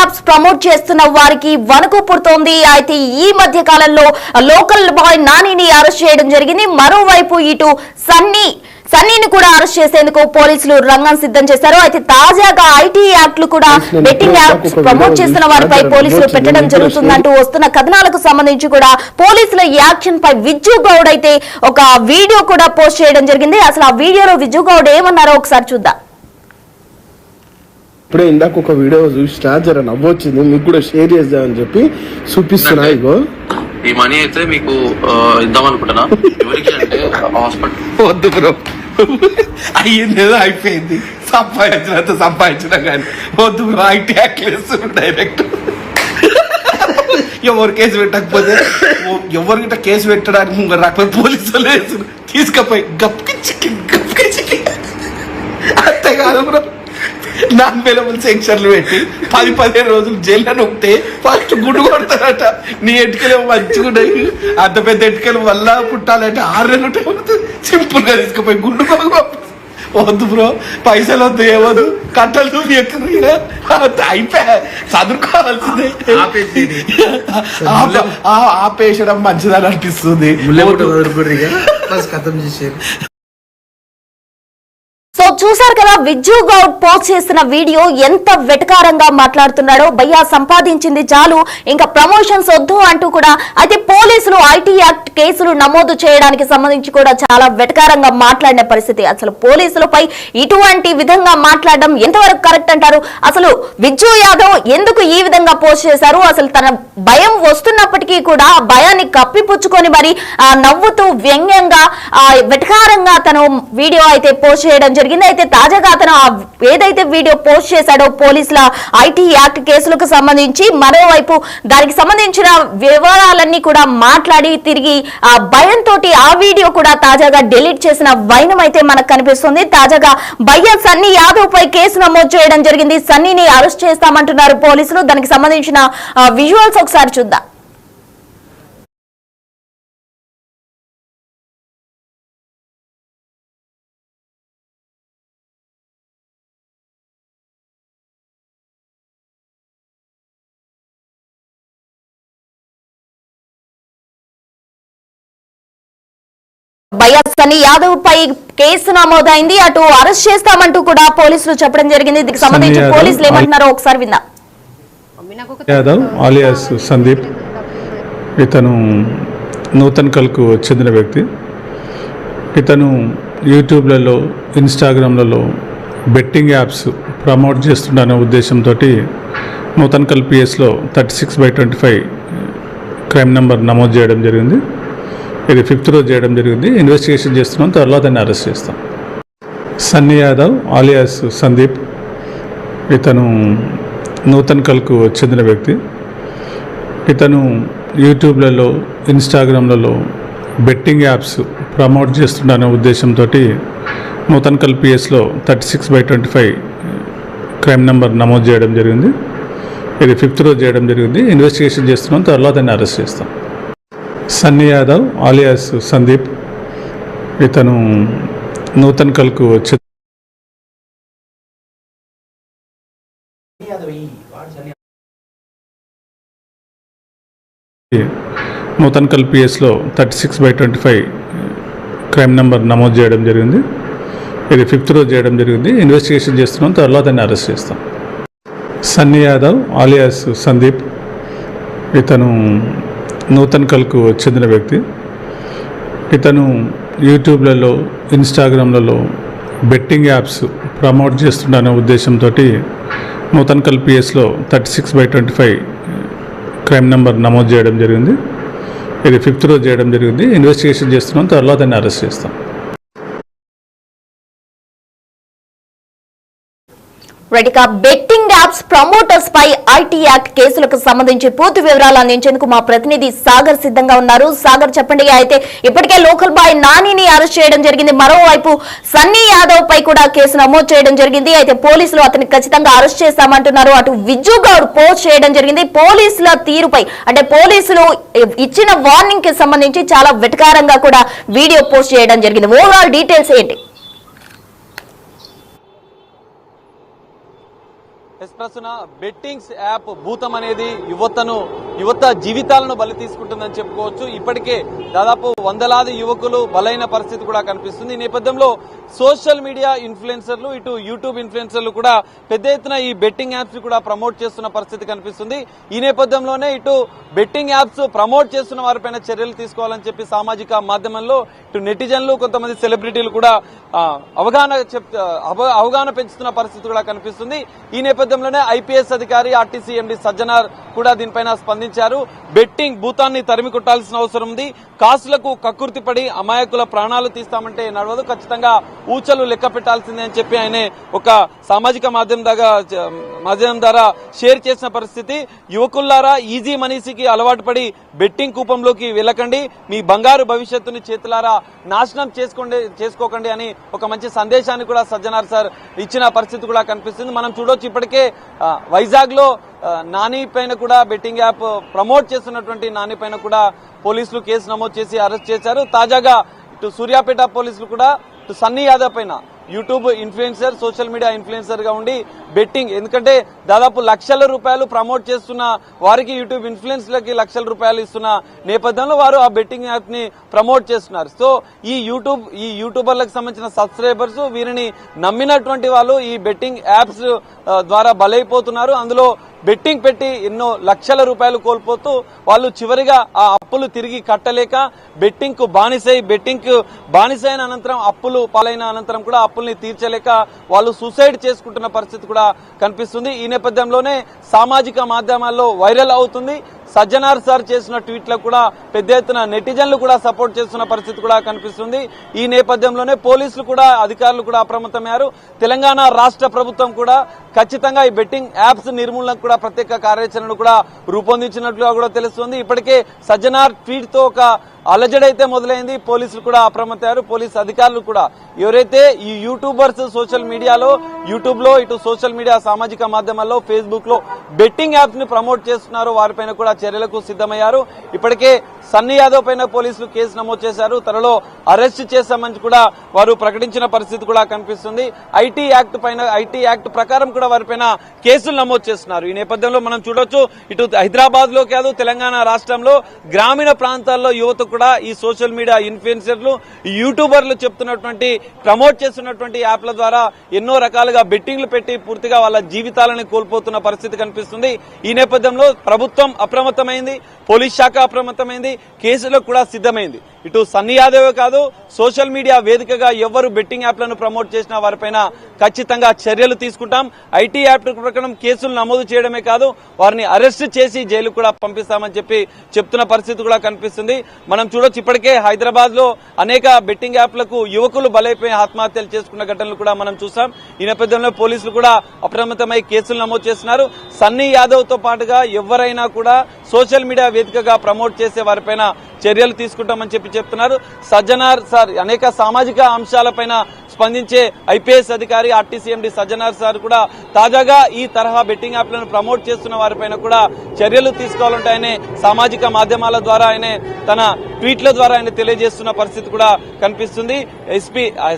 Apps promote చేస్తున్న వారికి వణుకు పుడుతోంది. అయితే ఈ మధ్య కాలంలో లోకల్ బాయ్ నానిని అరెస్ట్ చేయడం జరిగింది. మరోవైపు ఇటు సన్నీని కూడా అరెస్ట్ చేసేందుకు పోలీసులు రంగం సిద్ధం చేశారు. అయితే తాజాగా ఐటీ యాక్ట్లు కూడా బెట్టింగ్ యాప్స్ ప్రమోట్ చేస్తున్న వారిపై పోలీసులు పెట్టడం జరుగుతుందంటూ వస్తున్న కథనాలకు సంబంధించి కూడా పోలీసుల యాక్షన్ పై విజ్జు గౌడ్ అయితే ఒక వీడియో కూడా పోస్ట్ చేయడం జరిగింది. అసలు ఆ వీడియోలో విజ్జు గౌడ్ ఏమన్నారో ఒకసారి చూద్దాం. ఇప్పుడే ఇందాక ఒక వీడియో చూసినా జర నవ్వొచ్చింది, మీకు కూడా షేర్ చేద్దామని చెప్పి చూపిస్తున్నా. ఇగో ఈ మనీ అయితే మీకు ఇద్దాం అనుకుంటున్నా. ఎవరికి అంటే హాస్పిటల్ వద్దు బ్రో, అయ్యిందేదో అయిపోయింది, సంపాదించినంత సంపాదించినా కానీ వద్దు బ్రో. ఐటీ యాక్ట్ వేస్తున్నాడు డైరెక్ట్. ఎవరు కేసు పెట్టకపోతే ఎవరికిట కేసు పెట్టడానికి ముందు రాకపోతే పోలీసులు వేస్తున్నారు, తీసుకపోయి గప్కి చిక్కి అంతే కాదు బ్రో. నాన్ అవైలబుల్ సెక్షన్లు పెట్టి 10-15 రోజులు జైల్లో ఉంటే ఫస్ట్ గుడ్డు కొడతారట. నీ ఎటుకలు మంచిగా ఉన్నాయి, అంత పెద్ద ఎటుకలు వల్ల పుట్టాలంటే 6 నెలలు టైం సింపుల్ గా తీసుకుపోయి గుడ్డు వద్దు బ్రో. పైసలు వద్దు, ఏవద్దు, కట్టలు అయిపోయా చదువుకోవాల్సిందే. ఆపేసడం మంచిదని అనిపిస్తుంది. సో చూసారు కదా, విజ్జు గౌడ్ పోస్ట్ చేసిన వీడియో ఎంత వెటకారంగా మాట్లాడుతున్నాడో. భయ్యా సంపాదించింది చాలు, ఇంకా ప్రమోషన్స్ వద్దు అంటూ కూడా. అయితే పోలీసులు ఐటీ యాక్ట్ కేసులు నమోదు చేయడానికి సంబంధించి కూడా చాలా వెటకారంగా మాట్లాడిన పరిస్థితి. అసలు పోలీసులపై ఇటువంటి విధంగా మాట్లాడడం ఎంతవరకు కరెక్ట్ అంటారు? అసలు విజ్జు యాదవ్ ఎందుకు ఈ విధంగా పోస్ట్ చేశారు? అసలు తన భయం వస్తున్నప్పటికీ కూడా ఆ భయాన్ని కప్పిపుచ్చుకొని మరి నవ్వుతూ వ్యంగ్యంగా వెటకారంగా తను వీడియో అయితే పోస్ట్ చేయడం జరిగింది. అయితే తాజాగా అతను ఏదైతే వీడియో పోస్ట్ చేశాడో పోలీసుల ఐటీ యాక్ట్ కేసులకు సంబంధించి, మరోవైపు దానికి సంబంధించిన వివరాలన్నీ కూడా మాట్లాడి తిరిగి ఆ భయంతో ఆ వీడియో కూడా తాజాగా డిలీట్ చేసిన వైనం అయితే మనకు కనిపిస్తుంది. తాజాగా భయ్య సన్నీ యాదవ్ పై కేసు నమోదు చేయడం జరిగింది. సన్నీని అరెస్ట్ చేస్తామంటున్నారు పోలీసులు. దానికి సంబంధించిన విజువల్స్ ఒకసారి చూద్దాం. భయ్య సన్నీ యాదవ్ పై కేసు నమోదైంది, అటు అరెస్ట్ చేస్తామంటూ కూడా పోలీసులు చెప్పడం జరిగింది. దీనికి సంబంధించి పోలీసులు ఏమంటున్నారో ఒకసారి విందాం. యాదవ్ ఆలియాస్ సందీప్, ఇతను నూతన్ కల్కు చెందిన వ్యక్తి. ఇతను యూట్యూబ్లలో, ఇన్స్టాగ్రామ్లలో బెట్టింగ్ యాప్స్ ప్రమోట్ చేస్తుండనే ఉద్దేశంతో నూతన్ కల్ పిఎస్లో 36/25 క్రైమ్ నెంబర్ నమోదు చేయడం జరిగింది. ఇది 5th రోజు చేయడం జరిగింది. ఇన్వెస్టిగేషన్ చేస్తున్నాం, త్వరలో దాన్ని అరెస్ట్ చేస్తాం. సన్నీ యాదవ్ ఆలియాస్ సందీప్, ఇతను నూతన్ కల్కు చెందిన వ్యక్తి. ఇతను యూట్యూబ్లలో, ఇన్స్టాగ్రామ్లలో బెట్టింగ్ యాప్స్ ప్రమోట్ చేస్తుండనే ఉద్దేశంతో నూతన్ కల్ పిఎస్లో 36/25 క్రైమ్ నెంబర్ నమోదు చేయడం జరిగింది. ఇది 5th రోజు చేయడం జరిగింది. ఇన్వెస్టిగేషన్ చేస్తున్నాం, త్వరలో దాన్ని అరెస్ట్ చేస్తాం. సన్నీ యాదవ్ ఆలియాస్ సందీప్, ఇతను నూతన్ కల్కు నూతన్ కల్ పిఎస్లో 36/25 క్రైమ్ నెంబర్ నమోదు చేయడం జరిగింది. ఇది 5th రోజు చేయడం జరిగింది. ఇన్వెస్టిగేషన్ చేస్తున్నాం, త్వరలో దాన్ని అరెస్ట్ చేస్తాం. సన్నీ యాదవ్ ఆలియాస్ సందీప్, ఇతను నూతన్ కల్కు చెందిన వ్యక్తి. ఇతను యూట్యూబ్లలో, ఇన్స్టాగ్రామ్లలో బెట్టింగ్ యాప్స్ ప్రమోట్ చేస్తుండనే ఉద్దేశంతో నూతన్ కల్ పిఎస్లో 36/25 క్రైమ్ నెంబర్ నమోదు చేయడం జరిగింది. ఇది 5th రోజు చేయడం జరిగింది. ఇన్వెస్టిగేషన్ చేస్తున్నాం, త్వరలో దాన్ని అరెస్ట్ చేస్తాం. బెట్టింగ్ యాప్స్ ప్రమోటర్స్ పై ఐటీ యాక్ట్ కేసులకు సంబంధించి పూర్తి వివరాలు అందించేందుకు మా ప్రతినిధి సాగర్ సిద్ధంగా ఉన్నారు. సాగర్, చెప్పండి. అయితే ఇప్పటికే లోకల్ బాయ్ నానిని అరెస్ట్ చేయడం జరిగింది. మరోవైపు సన్నీ యాదవ్ పై కూడా కేసు నమోదు చేయడం జరిగింది. అయితే పోలీసులు అతన్ని ఖచ్చితంగా అరెస్ట్ చేస్తామంటున్నారు. అటు విజ్జు గౌడ్ పోస్ట్ చేయడం జరిగింది. పోలీసుల తీరుపై, అంటే పోలీసులు ఇచ్చిన వార్నింగ్ కి సంబంధించి చాలా వెటకారంగా కూడా వీడియో పోస్ట్ చేయడం జరిగింది. ఓవరాల్ డీటెయిల్స్ ఏంటి? ప్రస్తున బెట్టింగ్స్ యాప్ భూతం అనేది యువత జీవితాలను బలి తీసుకుంటుందని చెప్పుకోవచ్చు. ఇప్పటికే దాదాపు వందలాది యువకులు బలైన పరిస్థితి కూడా కనిపిస్తుంది. ఈ నేపథ్యంలో సోషల్ మీడియా ఇన్ఫ్లుయెన్సర్లు, ఇటు యూట్యూబ్ ఇన్ఫ్లుయెన్సర్లు కూడా పెద్ద ఎత్తున ఈ బెట్టింగ్ యాప్స్ కూడా ప్రమోట్ చేస్తున్న పరిస్థితి కనిపిస్తుంది. ఈ నేపథ్యంలోనే ఇటు బెట్టింగ్ యాప్స్ ప్రమోట్ చేస్తున్న వారిపైన చర్యలు తీసుకోవాలని చెప్పి సామాజిక మాధ్యమంలో ఇటు నెటిజన్లు, కొంతమంది సెలబ్రిటీలు కూడా అవగాహన పెంచుతున్న పరిస్థితి కూడా కనిపిస్తుంది. ఈ నేపథ్యంలోనే ఐపీఎస్ అధికారి ఆర్టీసీ ఎండీ సజ్జనార్ కూడా దీనిపైన స్పందించారు. బెట్టింగ్ భూతాన్ని తరిమి కొట్టాల్సిన అవసరం ఉంది. కాసులకు కక్కుర్తిపడి అమాయకుల ప్రాణాలు తీస్తామంటే నడవదు, ఖచ్చితంగా ఊచలు లెక్క పెట్టాల్సిందే అని చెప్పి ఆయన ఒక సామాజిక మాధ్యమం ద్వారా షేర్ చేసిన పరిస్థితి. యువకుల్లారా, ఈజీ మనీసికి అలవాటు పడి బెట్టింగ్ కూపంలోకి వెళ్ళకండి, మీ బంగారు భవిష్యత్తుని చేతులారా నాశనం చేసుకోకండి అని ఒక మంచి సందేశాన్ని కూడా సజ్జనార్ సార్ ఇచ్చిన పరిస్థితి కూడా కనిపిస్తుంది. మనం చూడొచ్చు, ఇప్పటికే వైజాగ్ లో నాని పైన కూడా బెట్టింగ్ యాప్ ప్రమోట్ చేస్తున్నటువంటి నాని పైన కూడా పోలీసులు కేసు నమోదు చేసి అరెస్ట్ చేశారు. తాజాగా ఇటు సూర్యాపేట పోలీసులు కూడా ఇటు సన్నీ యాదవ్ పైన, YouTube influencer, social media influencer గా ఉండి బెట్టింగ్, ఎందుకంటే దాదాపు లక్షల రూపాయలు ప్రమోట్ చేస్తున్న వారికి యూట్యూబ్ ఇన్ఫ్లుయెన్స్లకి లక్షల రూపాయలు ఇస్తున్న నేపథ్యంలో వారు ఆ బెట్టింగ్ యాప్ ని ప్రమోట్ చేస్తున్నారు. సో ఈ యూట్యూబర్లకు సంబంధించిన సబ్స్క్రైబర్స్, వీరిని నమ్మినటువంటి వాళ్ళు ఈ బెట్టింగ్ యాప్స్ ద్వారా బలైపోతున్నారు. అందులో బెట్టింగ్ పెట్టి ఎన్నో లక్షల రూపాయలు కోల్పోతూ వాళ్ళు చివరిగా ఆ అప్పులు తిరిగి కట్టలేక బెట్టింగ్ కు బానిసైన అనంతరం, అప్పులు పాలైన అనంతరం కూడా అప్పుల్ని తీర్చలేక వాళ్ళు సూసైడ్ చేసుకుంటున్న పరిస్థితి కూడా కనిపిస్తుంది. ఈ నేపథ్యంలోనే సామాజిక మాధ్యమాల్లో వైరల్ అవుతుంది. సజ్జనార్ సార్ చేసిన ట్వీట్లకు కూడా పెద్ద ఎత్తున నెటిజన్లు కూడా సపోర్ట్ చేస్తున్న పరిస్థితి కూడా కనిపిస్తుంది. ఈ నేపథ్యంలోనే పోలీసులు కూడా, అధికారులు కూడా అప్రమత్తమయ్యారు. తెలంగాణ రాష్ట్ర ప్రభుత్వం కూడా ఖచ్చితంగా ఈ బెట్టింగ్ యాప్స్ నిర్మూలనకు కూడా ప్రత్యేక కార్యాచరణ కూడా రూపొందించినట్లుగా కూడా తెలుస్తుంది. ఇప్పటికే సజ్జనార్ ట్వీట్ తో ఒక అలజడైతే మొదలైంది. పోలీసులు కూడా అప్రమత్తమయ్యారు. పోలీసు అధికారులు కూడా ఎవరైతే ఈ యూట్యూబర్స్ సోషల్ మీడియాలో, యూట్యూబ్ లో, ఇటు సోషల్ మీడియా సామాజిక మాధ్యమాల్లో, ఫేస్బుక్ లో బెట్టింగ్ యాప్స్ ని ప్రమోట్ చేస్తున్నారో వారిపైన కూడా చర్యలకు సిద్దమయ్యారు. ఇప్పటికే సన్నీ యాదవ్ పైన పోలీసులు కేసు నమోదు చేశారు. త్వరలో అరెస్ట్ చేశామని కూడా వారు ప్రకటించిన పరిస్థితి కూడా కనిపిస్తుంది. ఐటీ యాక్ట్ ప్రకారం కూడా వారిపైన కేసులు నమోదు చేస్తున్నారు. ఈ నేపథ్యంలో మనం చూడొచ్చు, ఇటు హైదరాబాద్ లో కాదు, తెలంగాణ రాష్ట్రంలో గ్రామీణ ప్రాంతాల్లో యువత కూడా ఈ సోషల్ మీడియా ఇన్ఫ్లుయెన్సర్లు, యూట్యూబర్లు చెప్తున్నటువంటి, ప్రమోట్ చేస్తున్నటువంటి యాప్ల ద్వారా ఎన్నో రకాలుగా బెట్టింగ్లు పెట్టి పూర్తిగా వాళ్ళ జీవితాలను కోల్పోతున్న పరిస్థితి కనిపిస్తుంది. ఈ నేపథ్యంలో ప్రభుత్వం అప్రమత్తమైంది, పోలీస్ శాఖ అప్రమత్తమైంది, కేసులకు కూడా సిద్దమైంది. ఇటు సన్నీ యాదవ్ కాదు, సోషల్ మీడియా వేదికగా ఎవరు బెట్టింగ్ యాప్లను ప్రమోట్ చేసిన వారిపైన ఖచ్చితంగా చర్యలు తీసుకుంటాం. ఐటీ యాక్ట్ ప్రకారం కేసులు నమోదు చేయడమే కాదు, వారిని అరెస్ట్ చేసి జైలు కూడా పంపిస్తామని చెప్తున్న పరిస్థితి కూడా కనిపిస్తుంది. మనం చూడొచ్చు, ఇప్పటికే హైదరాబాద్ లో అనేక బెట్టింగ్ యాప్లకు యువకులు బలైపోయి ఆత్మహత్యలు చేసుకున్న ఘటనలు కూడా మనం చూసాం. ఈ నేపథ్యంలో పోలీసులు కూడా అప్రమత్తమై కేసులు నమోదు చేస్తున్నారు. సన్నీ యాదవ్ తో పాటుగా ఎవరైనా కూడా సోషల్ మీడియా వేదికగా ప్రమోట్ చేసే వారిపైన చర్యలు తీసుకుంటామని చెప్తున్నారు. సజ్జనార్ సార్ అనేక సామాజిక అంశాలపైన స్పందించే ఐపీఎస్ అధికారి ఆర్టీసీ ఎండీ సజ్జనార్ సార్ కూడా తాజాగా ఈ తరహా బెట్టింగ్ యాప్లను ప్రమోట్ చేస్తున్న వారిపైన కూడా చర్యలు తీసుకోవాలంటే ఆయన సామాజిక మాధ్యమాల ద్వారా, ఆయన తన ట్వీట్ల ద్వారా ఆయన తెలియజేస్తున్న పరిస్థితి కూడా కనిపిస్తుంది.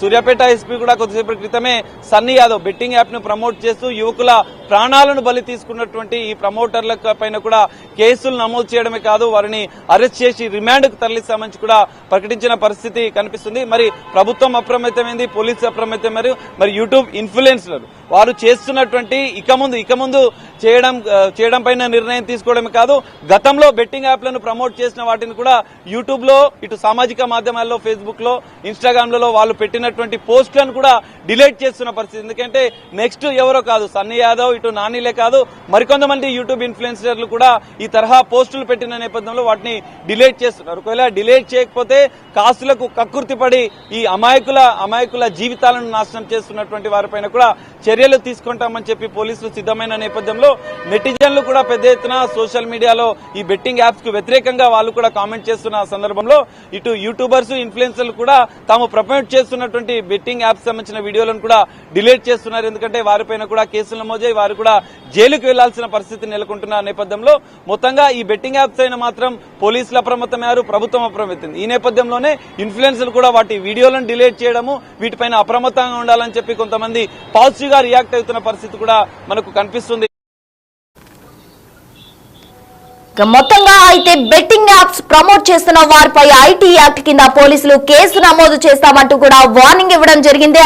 సూర్యాపేట ఎస్పీ కూడా కొద్దిసేపటి క్రితమే సన్నీ యాదవ్ బెట్టింగ్ యాప్ ను ప్రమోట్ చేస్తూ యువకుల ప్రాణాలను బలి తీసుకున్నటువంటి ఈ ప్రమోటర్ల పైన కూడా కేసులు నమోదు చేయడమే కాదు, వారిని అరెస్ట్ చేసి రిమాండ్ కు తరలిస్తామని కూడా ప్రకటించిన పరిస్థితి కనిపిస్తుంది. మరి ప్రభుత్వం అప్రమత్తమైంది, పోలీసు అప్రమత్తమయ్యారు. మరి యూట్యూబ్ ఇన్ఫ్లుయెన్సర్లు వారు చేస్తున్నటువంటి ఇక ముందు చేయడం పైన నిర్ణయం తీసుకోవడమే కాదు, గతంలో బెట్టింగ్ యాప్లను ప్రమోట్ చేసిన వాటిని కూడా యూట్యూబ్ లో, ఇటు సామాజిక మాధ్యమాల్లో, ఫేస్బుక్ లో, ఇన్స్టాగ్రామ్ లలో వాళ్ళు పెట్టినటువంటి పోస్టులను కూడా డిలీట్ చేస్తున్న పరిస్థితి. ఎందుకంటే నెక్స్ట్ ఎవరో కాదు, సన్నీ యాదవ్, ఇటు నానిలే కాదు, మరికొంతమంది యూట్యూబ్ ఇన్ఫ్లుయెన్సర్లు కూడా ఈ తరహా పోస్టులు పెట్టిన నేపథ్యంలో వాటిని డిలీట్ చేస్తున్నారు. ఒకవేళ డిలీట్ చేయకపోతే కాసులకు కక్కుర్తిపడి ఈ అమాయకుల జీవితాలను నాశనం చేస్తున్నటువంటి వారిపైన కూడా చర్యలు తీసుకుంటామని చెప్పి పోలీసులు సిద్దమైన నేపథ్యంలో నెటిజన్లు కూడా పెద్ద ఎత్తున సోషల్ మీడియాలో ఈ బెట్టింగ్ యాప్స్ కు వ్యతిరేకంగా వాళ్ళు కూడా కామెంట్ చేస్తున్న సందర్భంలో ఇటు యూట్యూబర్స్, ఇన్ఫ్లుయెన్సర్లు కూడా తాము ప్రమోట్ చేస్తున్నటువంటి బెట్టింగ్ యాప్స్ సంబంధించిన వీడియోలను కూడా డిలీట్ చేస్తున్నారు. ఎందుకంటే వారిపైన కూడా కేసులు నమోదై వారు కూడా జైలుకు వెళ్లాల్సిన పరిస్థితి నెలకొంటున్న నేపథ్యంలో మొత్తంగా ఈ బెట్టింగ్ యాప్స్ అయినా మాత్రం పోలీసులు అప్రమత్తమయ్యారు. అడ్డుకున్నారు, ప్రభుత్వం అప్రమత్తింది. ఈ నేపథ్యంలోనే ఇన్ఫ్లుయెన్సర్లు కూడా వాటి వీడియోలను డిలీట్ చేయడము, వీటిపైన అప్రమత్తంగా ఉండాలని చెప్పి కొంతమంది పాజిటివ్ గా రియాక్ట్ అవుతున్న పరిస్థితి కూడా మనకు కనిపిస్తుంది. మొత్తంగా అయితే బెట్టింగ్ యాప్స్ ప్రమోట్ చేస్తున్న వారిపై ఐటీ యాక్ట్ కింద పోలీసులు కేసు నమోదు చేస్తామంటూ కూడా వార్నింగ్ ఇవ్వడం జరిగింది.